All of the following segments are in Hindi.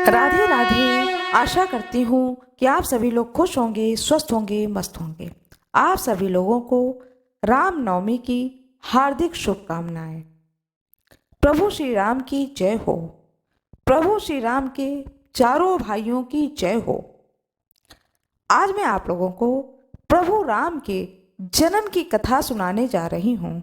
राधे राधे। आशा करती हूँ कि आप सभी लोग खुश होंगे, स्वस्थ होंगे, मस्त होंगे। आप सभी लोगों को रामनवमी की हार्दिक शुभकामनाएं। प्रभु श्री राम की जय हो। प्रभु श्री राम के चारों भाइयों की जय हो। आज मैं आप लोगों को प्रभु राम के जन्म की कथा सुनाने जा रही हूँ।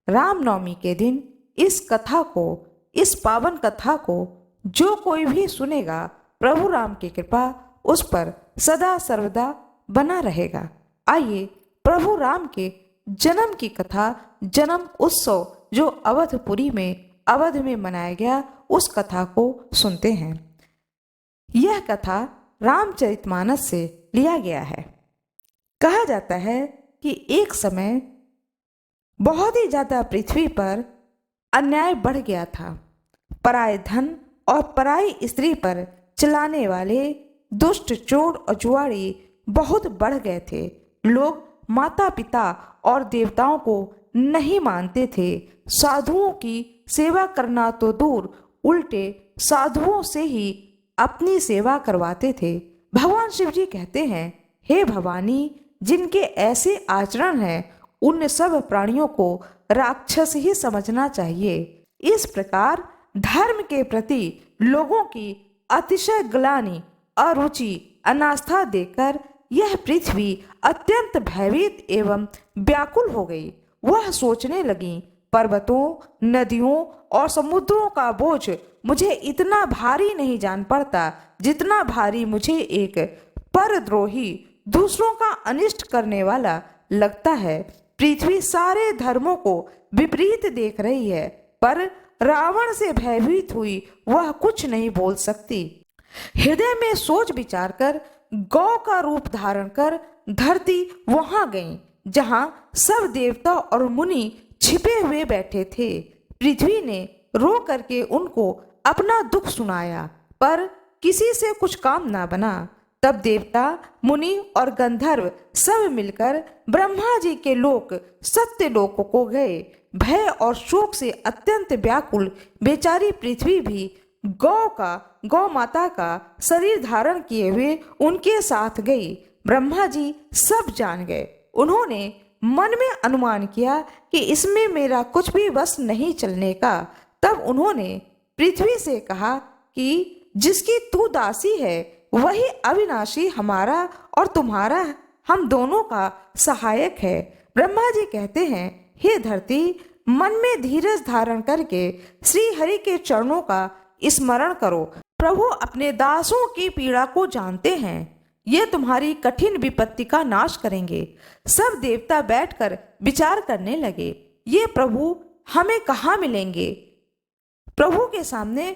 रामनवमी के दिन इस कथा को, इस पावन कथा को जो कोई भी सुनेगा, प्रभु राम की कृपा उस पर सदा सर्वदा बना रहेगा। आइए प्रभु राम के जन्म की कथा, जन्म उत्सव जो अवधपुरी में, अवध में मनाया गया, उस कथा को सुनते हैं। यह कथा रामचरितमानस से लिया गया है। कहा जाता है कि एक समय बहुत ही ज्यादा पृथ्वी पर अन्याय बढ़ गया था। पराय धन और पराई स्त्री पर चलाने वाले दुष्ट चोर और जुआड़ी बहुत बढ़ गए थे। लोग माता पिता और देवताओं को नहीं मानते थे। साधुओं की सेवा करना तो दूर, उल्टे साधुओं से ही अपनी सेवा करवाते थे। भगवान शिव जी कहते हैं, हे भवानी, जिनके ऐसे आचरण हैं उन सब प्राणियों को राक्षस ही समझना चाहिए। इस प्रकार धर्म के प्रति लोगों की अतिशय ग्लानि, अरुचि, अनास्था देखकर यह पृथ्वी अत्यंत भयभीत एवं व्याकुल हो गई। वह सोचने लगी, पर्वतों, नदियों और समुद्रों का बोझ मुझे इतना भारी नहीं जान पड़ता जितना भारी मुझे एक परद्रोही, दूसरों का अनिष्ट करने वाला लगता है। पृथ्वी सारे धर्मों को विपरीत देख रही है, पर रावण से भयभीत हुई वह कुछ नहीं बोल सकती। हृदय में सोच विचार कर गौ का रूप धारण कर धरती वहां गई जहां सब देवता और मुनि छिपे हुए बैठे थे। पृथ्वी ने रो करके उनको अपना दुख सुनाया, पर किसी से कुछ काम ना बना। तब देवता, मुनि और गंधर्व सब मिलकर ब्रह्मा जी के लोक सत्य लोक को गए। भय और शोक से अत्यंत व्याकुल बेचारी पृथ्वी भी गौ माता का शरीर धारण किए हुए उनके साथ गई। ब्रह्मा जी सब जान गए। उन्होंने मन में अनुमान किया कि इसमें मेरा कुछ भी वश नहीं चलने का। तब उन्होंने पृथ्वी से कहा कि जिसकी तू दासी है वही अविनाशी हमारा और तुम्हारा, हम दोनों का सहायक है। ब्रह्मा जी कहते हैं, हे धरती, मन में धीरज धारण करके श्री हरि के चरणों का स्मरण करो। प्रभु अपने दासों की पीड़ा को जानते हैं, ये तुम्हारी कठिन विपत्ति का नाश करेंगे। सब देवता बैठकर विचार करने लगे, ये प्रभु हमें कहाँ मिलेंगे? प्रभु के सामने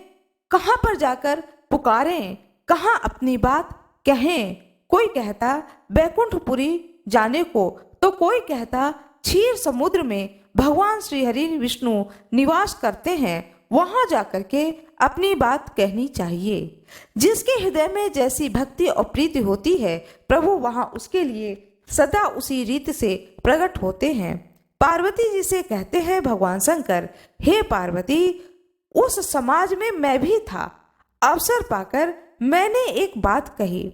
कहाँ पर जाकर पुकारें, कहाँ अपनी बात कहें? कोई कहता बैकुंठपुरी जाने को, तो कोई कहता क्षीर समुद्र में भगवान श्री हरि विष्णु निवास करते हैं, वहां जाकर के अपनी बात कहनी चाहिए। जिसके हृदय में जैसी भक्ति और प्रीति होती है, प्रभु वहां उसके लिए सदा उसी रीत से प्रकट होते हैं। पार्वती जी से कहते हैं भगवान शंकर, हे पार्वती, उस समाज में मैं भी था। अवसर पाकर मैंने एक बात कही।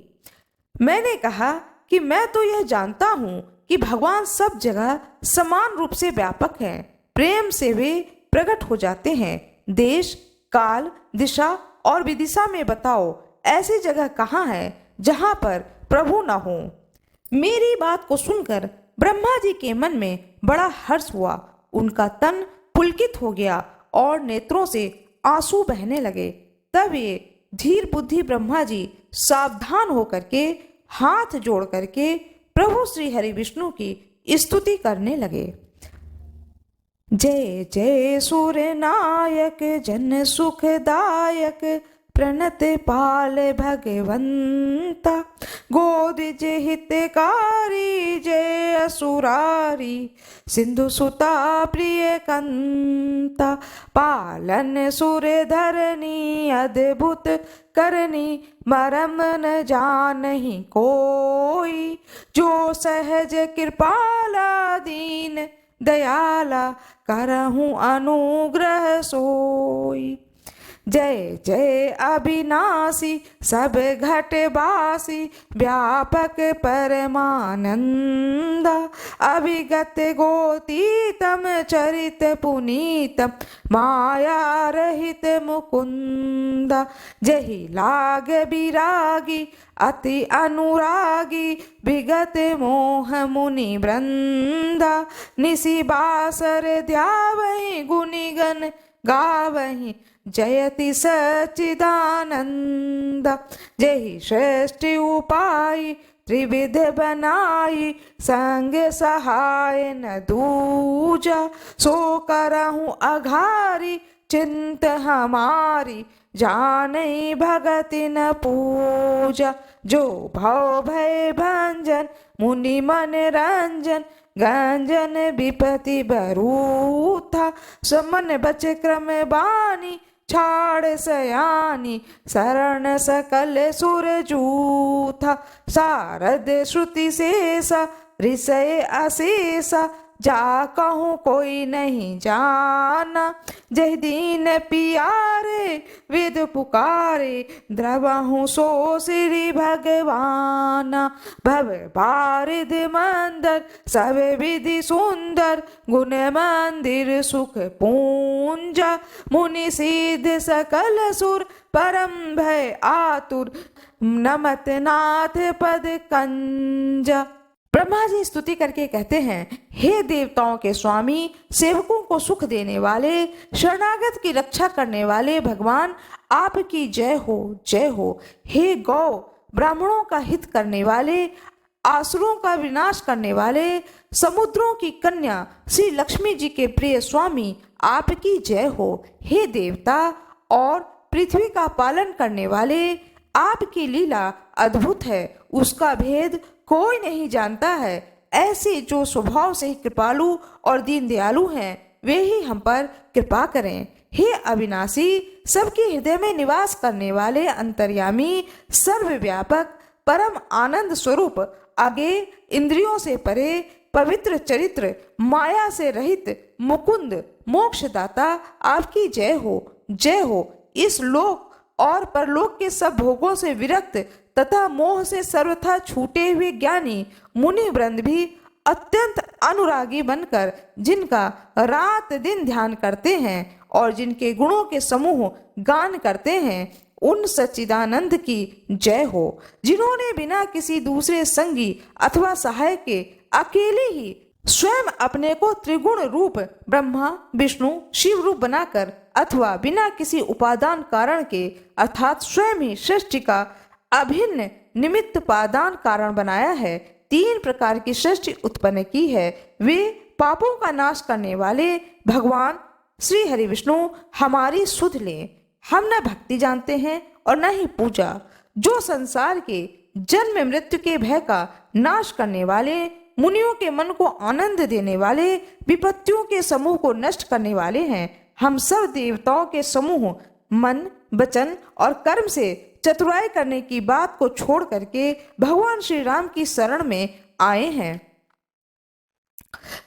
मैंने कहा कि मैं तो यह जानता हूँ कि भगवान सब जगह समान रूप से व्यापक हैं। प्रेम से वे प्रकट हो जाते हैं। देश, काल, दिशा और विदिशा में बताओ, ऐसी जगह कहाँ है जहाँ पर प्रभु न हो? मेरी बात को सुनकर ब्रह्मा जी के मन में बड़ा हर्ष हुआ। उनका तन पुलकित हो गया और नेत्रों से आंसू बहने लगे। तब ये धीर बुद्धि ब्रह्मा जी सावधान होकर के हाथ जोड़ करके प्रभु श्री हरि विष्णु की स्तुति करने लगे। जय जय सूर्य नायक, जन सुखदायक, प्रणत पाल भगवंता, गोदिज हितकारी, जय असुरारी, सिंधु सुता प्रिय कंता, पालन सुर धरनी, अद्भुत करनी, मरम न जानहि कोई, जो सहज कृपाला दीन दयाला, करहूँ अनुग्रह सोई। जय जय अविनाशी सब घटवासी व्यापक परमानंद अविगत गोतीतम चरित पुनीतम माया रहित मुकुंद जहि लाग विरागी अति अनुरागी विगत मोह मुनि वृंदा निशि बासर ध्यावहि गुणिगण गावहि जयति सच्चिदानंद जहि सृष्टि उपाय त्रिविध बनाई संग सहाय न दूजा सो करहूँ अघारी चिंत हमारी जाने भगति न पूजा जो भव भय भंजन मुनि मन रंजन गंजन विपति बरूथा समन बच क्रम बानी छाड़ सयानी शरण सकल सुर जूथा शारद श्रुति शेषा ऋषय अशेषा जा कहूँ कोई नहीं जाना जय दीन पियारे वेद पुकारे द्रवहूँ सो श्री भगवान भव बारिद मंदर सब विधि सुंदर गुण मंदिर सुख पूंजा मुनि सिद्ध सकल सुर परम भय आतुर नमत नाथ पद कंजा। ब्रह्मा जी स्तुति करके कहते हैं, हे देवताओं के स्वामी, सेवकों को सुख देने वाले, शरणागत की रक्षा करने वाले भगवान, आपकी जय हो जय हो। हे गौ, ब्राह्मणों का हित करने वाले, आसुरों का विनाश करने वाले, समुद्रों की कन्या श्री लक्ष्मी जी के प्रिय स्वामी, आपकी जय हो। हे देवता और पृथ्वी का पालन करने वाले, आपकी लीला अद्भुत है, उसका भेद कोई नहीं जानता है। ऐसे जो स्वभाव से ही कृपालु और दीन दयालु हैं, वे ही हम पर कृपा करें। हे अविनाशी, सबके हृदय में निवास करने वाले अंतर्यामी, सर्वव्यापक, परम आनंद स्वरूप, आगे इंद्रियों से परे, पवित्र चरित्र, माया से रहित, मुकुंद, मोक्षदाता, आपकी जय हो जय हो। इस लोक और परलोक के सब भोगों से विरक्त तथा मोह से सर्वथा छूटे हुए ज्ञानी मुनि वृंद भी अत्यंत अनुरागी बनकर जिनका रात दिन ध्यान करते हैं और जिनके गुणों के समूह गान करते हैं, उन सच्चिदानंद की जय हो। जिन्होंने बिना किसी दूसरे संगी अथवा सहायक के अकेले ही स्वयं अपने को त्रिगुण रूप ब्रह्मा विष्णु शिव रूप बनाकर अथवा बिना किसी उपादान कारण के अर्थात स्वयं ही सृष्टि का अभिन्न निमित्त पादान कारण बनाया है, 3 प्रकार की सृष्टि उत्पन्न की है, वे पापों का नाश करने वाले भगवान श्री हरि विष्णु हमारी सुध लें। हम न भक्ति जानते हैं और न ही पूजा। जो संसार के जन्म मृत्यु के भय का नाश करने वाले, मुनियों के मन को आनंद देने वाले, विपत्तियों के समूह को नष्ट करने वाले हैं, हम सब देवताओं के समूह मन, वचन और कर्म से चतुराई करने की बात को छोड़ करके भगवान श्री राम की शरण में आए हैं।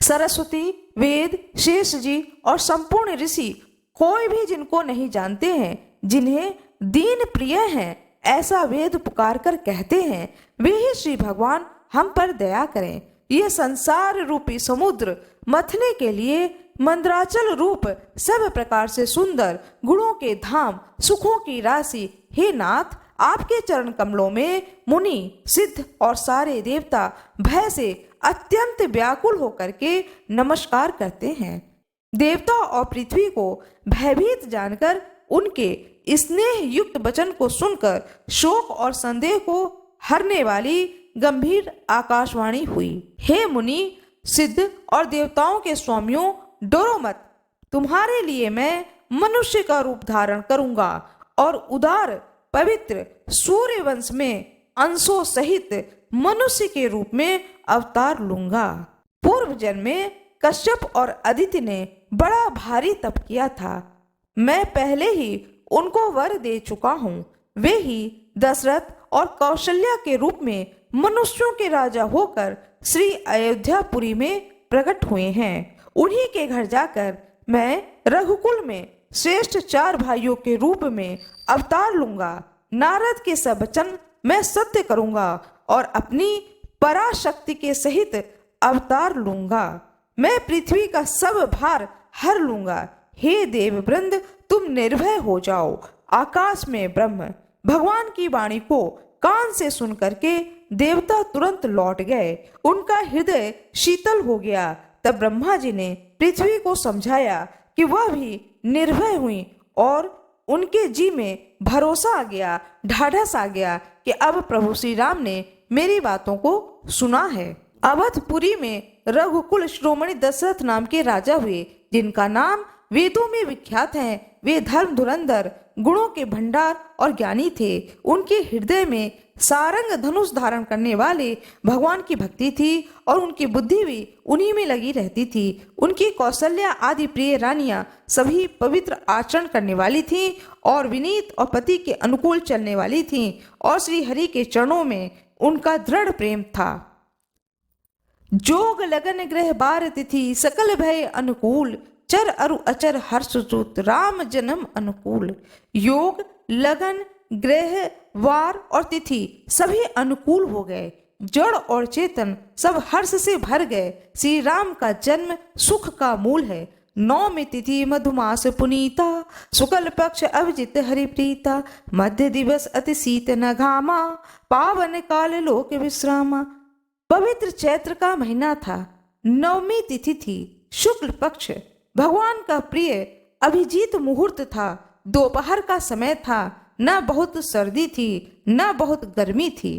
सरस्वती, वेद, शेष जी और संपूर्ण ऋषि कोई भी जिनको नहीं जानते हैं, जिन्हें दीन प्रिय हैं, ऐसा वेद पुकार कर कहते हैं, वे ही श्री भगवान हम पर दया करें। ये संसार रूपी समुद्र मथने के लिए मंद्राचल रूप सब प्रकार से सुंदर गुणों के धाम, सुखों की राशि, हे नाथ, आपके चरण कमलों में मुनि, सिद्ध और सारे देवता भय से अत्यंत व्याकुल होकर के नमस्कार करते हैं। देवता और पृथ्वी को भयभीत जानकर उनके स्नेह युक्त वचन को सुनकर शोक और संदेह को हरने वाली गंभीर आकाशवाणी हुई। हे मुनि, सिद्ध और देवताओं के स्वामियों, डरो मत। तुम्हारे लिए मैं मनुष्य का रूप धारण करूंगा और उदार पवित्र सूर्य वंश में अंशों सहित मनुष्य के रूप में अवतार लूंगा। पूर्व जन्म में कश्यप और अदिति ने बड़ा भारी तप किया था। मैं पहले ही उनको वर दे चुका हूँ। वे ही दशरथ और कौशल्या के रूप में मनुष्यों के राजा होकर श्री अयोध्यापुरी में प्रकट हुए हैं। उन्हीं के घर जाकर मैं रघुकुल में श्रेष्ठ 4 भाइयों के रूप में अवतार लूंगा। नारद के सब वचन मैं सत्य करूंगा और अपनी पराशक्ति के सहित अवतार लूंगा। मैं पृथ्वी का सब भार हर लूंगा। हे देव वृंद, तुम निर्भय हो जाओ। आकाश में ब्रह्म भगवान की वाणी को कान से सुन करके देवता तुरंत लौट गए। उनका हृदय शीतल हो गया। तब ब्रह्मा जी ने पृथ्वी को समझाया कि वह भी निर्भय हुई और उनके जी में भरोसा आ गया, ढाढ़स आ गया कि अब प्रभु श्री राम ने मेरी बातों को सुना है। अवधपुरी में रघुकुल शिरोमणि दशरथ नाम के राजा हुए, जिनका नाम वेदों में विख्यात है। वे धर्म धुरंधर, गुणों के भंडार और ज्ञानी थे। उनके हृदय में सारंग धनुष धारण करने वाले भगवान की भक्ति थी और उनकी बुद्धि भी उन्हीं में लगी रहती थी। उनकी कौशल्या आदि प्रिय रानियां सभी पवित्र आचरण करने वाली थीं और विनीत और पति के अनुकूल चलने वाली थीं और श्री हरि के चरणों में उनका दृढ़ प्रेम था। जोग लगन ग्रह बार तिथि सकल भय अनुकूल, चर अरु अचर हर्ष सूत राम जन्म अनुकूल। योग, लगन, ग्रह, वार और तिथि सभी अनुकूल हो गए। जड़ और चेतन सब हर्ष से भर गए। श्री राम का जन्म सुख का मूल है। नौमी तिथि मधुमास पुनीता, शुक्ल पक्ष अभिजित हरिप्रीता, मध्य दिवस अति शीत न घामा, पावन काल लोक विश्रामा। पवित्र चैत्र का महीना था। नवमी तिथि थी। शुक्ल पक्ष भगवान का प्रिय अभिजीत मुहूर्त था। दोपहर का समय था। न बहुत सर्दी थी न बहुत गर्मी थी।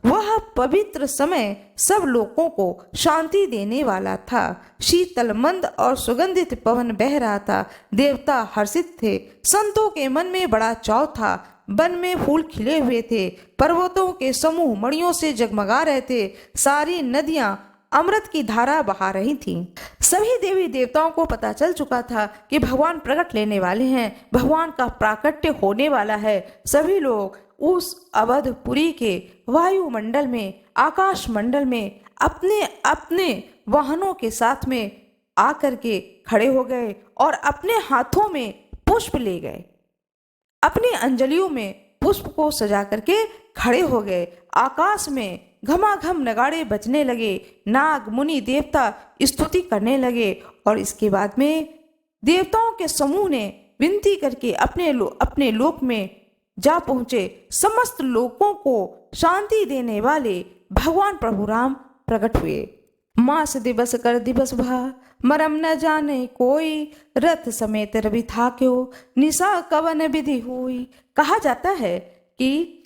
वह पवित्र समय सब लोगों को शांति देने वाला था। शीतल मंद और सुगंधित पवन बह रहा था। देवता हर्षित थे। संतों के मन में बड़ा चाव था। वन में फूल खिले हुए थे। पर्वतों के समूह मणियों से जगमगा रहे थे। सारी नदियां अमृत की धारा बहा रही थीं। सभी देवी देवताओं को पता चल चुका था कि भगवान प्रकट लेने वाले हैं, भगवान का प्राकट्य होने वाला है। सभी लोग उस अवधपुरी के वायुमंडल में, आकाश मंडल में अपने अपने वाहनों के साथ में आकर के खड़े हो गए और अपने हाथों में पुष्प ले गए। अपनी अंजलियों में पुष्प को सजा करके खड़े हो गए। आकाश में घमाघम नगाड़े बजने लगे। नाग मुनि देवता स्तुति करने लगे और इसके बाद में देवताओं के समूह ने विनती करके अपने लोक में जा पहुंचे। समस्त लोगों को शांति देने वाले भगवान प्रभु राम प्रकट हुए। मास दिवस कर दिवस भा, मरम न जाने कोई, रथ समेत रवि था क्यों, निशा कवन विधि हुई। कहा जाता है कि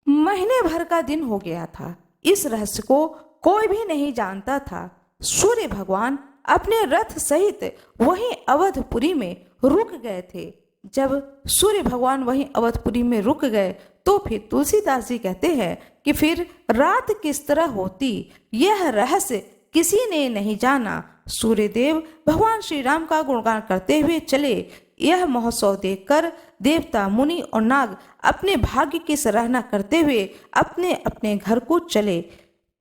महीने भर का दिन हो गया था। इस रहस्य को कोई भी नहीं जानता था। सूर्य भगवान अपने रथ सहित वहीं अवधपुरी में रुक गए थे। जब सूर्य भगवान वहीं अवधपुरी में रुक गए तो फिर तुलसीदास जी कहते हैं कि फिर रात किस तरह होती, यह रहस्य किसी ने नहीं जाना। सूर्यदेव भगवान श्री राम का गुणगान करते हुए चले। यह महोत्सव देखकर देवता, मुनि और नाग अपने भाग्य की सराहना करते हुए अपने अपने घर को चले।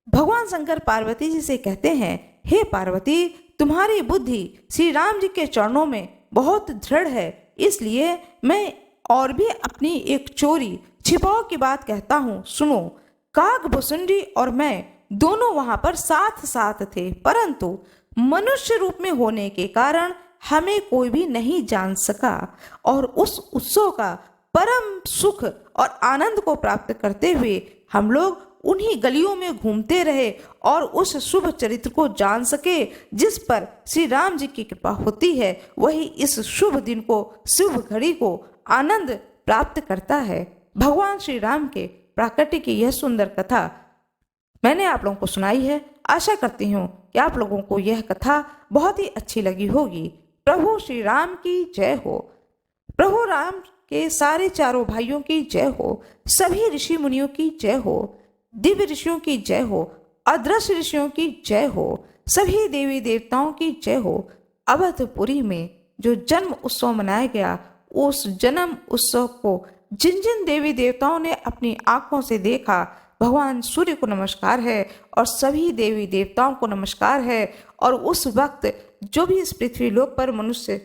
भगवान शंकर पार्वती जी से कहते हैं, हे पार्वती, तुम्हारी बुद्धि श्री राम जी के चरणों में बहुत दृढ़ है, इसलिए मैं और भी अपनी एक चोरी छिपाओ की बात कहता हूँ, सुनो। कागभुसुंडी और मैं दोनों वहां पर साथ साथ थे, परंतु मनुष्य रूप में होने के कारण हमें कोई भी नहीं जान सका और उस उत्सव का परम सुख और आनंद को प्राप्त करते हुए हम लोग उन्हीं गलियों में घूमते रहे और उस शुभ चरित्र को जान सके जिस पर श्री राम जी की कृपा होती है। वही इस शुभ दिन को, शुभ घड़ी को आनंद प्राप्त करता है। भगवान श्री राम के प्राकट्य की यह सुंदर कथा मैंने आप लोगों को सुनाई है। आशा करती हूँ कि आप लोगों को यह कथा बहुत ही अच्छी लगी होगी। प्रभु श्री राम की जय हो। प्रभु राम के सारे चारों भाइयों की जय हो। सभी ऋषि मुनियों की जय हो। दिव्य ऋषियों की जय हो। अदृश्य ऋषियों की जय हो। सभी देवी देवताओं की जय हो। अवधपुरी में जो जन्म उत्सव मनाया गया, उस जन्म उत्सव को जिन जिन देवी देवताओं ने अपनी आंखों से देखा, भगवान सूर्य को नमस्कार है और सभी देवी देवताओं को नमस्कार है। और उस वक्त जो भी इस पृथ्वी लोक पर मनुष्य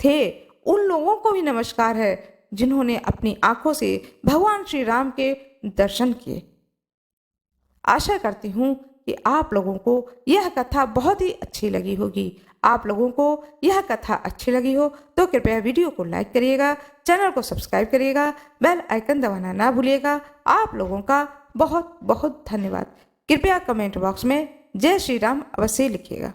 थे उन लोगों को भी नमस्कार है जिन्होंने अपनी आंखों से भगवान श्री राम के दर्शन किए। आशा करती हूँ कि आप लोगों को यह कथा बहुत ही अच्छी लगी होगी। आप लोगों को यह कथा अच्छी लगी हो तो कृपया वीडियो को लाइक करिएगा, चैनल को सब्सक्राइब करिएगा, बेल आइकन दबाना ना भूलिएगा। आप लोगों का बहुत बहुत धन्यवाद। कृपया कमेंट बॉक्स में जय श्री राम अवश्य लिखिएगा।